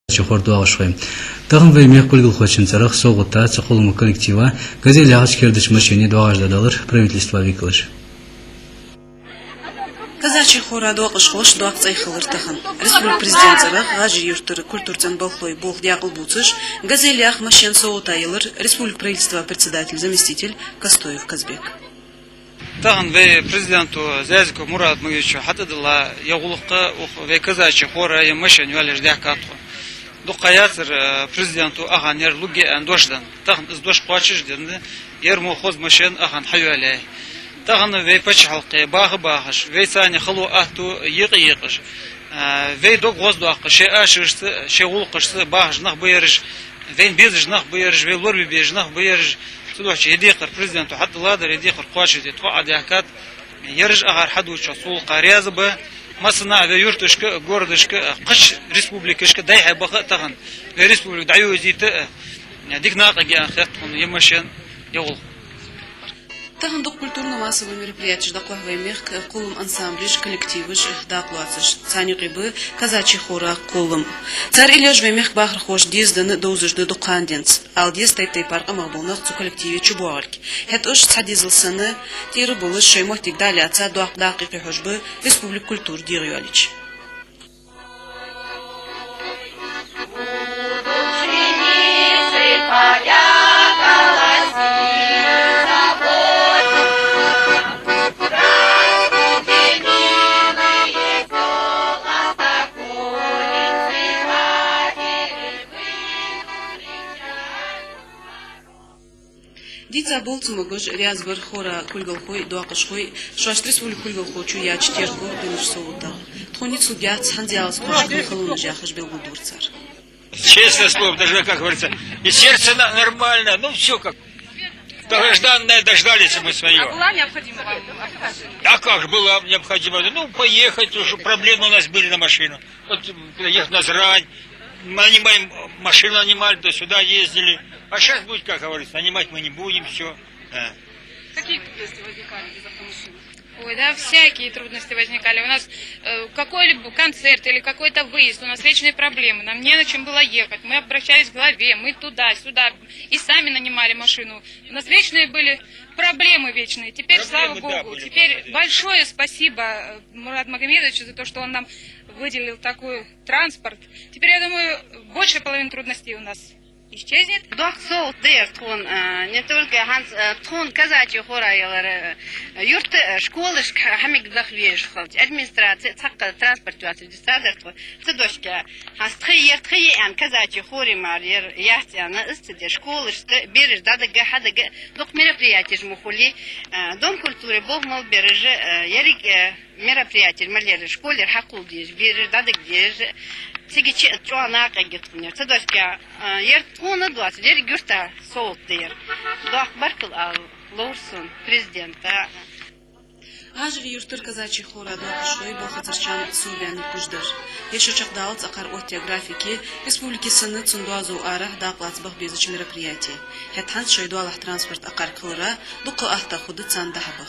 Чехорду Ашхай. Тагын в имя кульгал хочин царах согута цехолому коллектива газель ягач кердыш машине дваждадалар правительство виклыш. Казачий хора доqış xoş doaq цайхылыр тахын. Республик президент царах гажи юртыр культурцан болхой болх дягыл буцыш газель ях машин соутайылыр республик правительства председатель заместитель Костоев Казбек. Тагын ве президенту Зязику Мурат Муевичу хатыдыла ягулыкка ве казачий хора я машин валеш дякату. Дукаяцыр президенту аган ер луги андошдан. Тагын издош квачыш денди ер мохоз машин аган хайвалей. Тагын ве пачалкы багыш ве сани хылу ахту йыгыш. Ве дог воздух ше ашышты ше улкышты багжнах быерыш. Вен безжнах быерыш ве лорби безжнах быерыш. Судочи едикер президенту хатыладыр едикер квачы де тва адякат ерж агар хадуча сул карязбы масына ве юртышкы городышкы кыш республикашкы дайха бага тагын ве республик даю зиты дикнак ага хаттын емашен ягул. Тагын до культурно-массовые мероприятия докладываем колум ансамбль коллективы докладываешь цани рыбы казачий хора колум. Царь Ильяш вемех бахр хош дизданы доузыжды доканденц. Алдес тайтай парка мабулнах цу коллективе чубуарки. Хет уж цадизылсаны тиры булы шеймох тигдали отца дуак дакиқи хошбы республик культур дирюалич. Дица болцумагож рязбар хора кульгалхой дуакышхой шваш республик кульгалхочу я четверку бенуш соута. Тхонит судья цханзиалс кошкин халуна жахаш белгудурцар. Честное слово, даже как говорится, и сердце нормально, ну все как. Долгожданное дождались мы свое. А была необходима вам? А как же была необходима? Ну, поехать, уже проблемы у нас были на машину. Вот ехать на Зрань, нанимаем, машину нанимали, то сюда ездили. А сейчас будет, как говорится, нанимать мы не будем, все. Какие трудности возникали из автомашины? Ой, да, всякие трудности возникали. У нас какой-либо концерт или какой-то выезд, у нас вечные проблемы. Нам не на чем было ехать. Мы обращались к главе, мы туда-сюда. И сами нанимали машину. У нас вечные были проблемы вечные. Теперь, проблемы, слава Богу, да, теперь большое спасибо Мурату Магомедовичу за то, что он нам выделил такой транспорт. Теперь, я думаю, большая половина трудностей у нас исчезнет. Доксол тон не только ханс тон казачий хораялар юрт школыш хамик захвеш халт администрация цакка транспорт администрация цедошка хастхи ертхи ан казачий хори марьер яхтяна истеде школыш береж дадага хадага док мероприятие жмухули дом культуры богмал береж ярик мероприятие малер школер хакул диж береж дадак диж Сигичи чуана кагитхунер. Цедошка ертхуна дуас дер гюрта соутер. Дуах баркл Лоурсон президента. Гажи юртыр казачий хора доqышхой болхацарчан сувяны куждыр. Еще чакдалц акар оття графики республики сыны цундуазу арах дaqлацбах безыч мероприятий. Хетханс шойдуалах транспорт акар кылыра дуқы ахта худы цандахабах.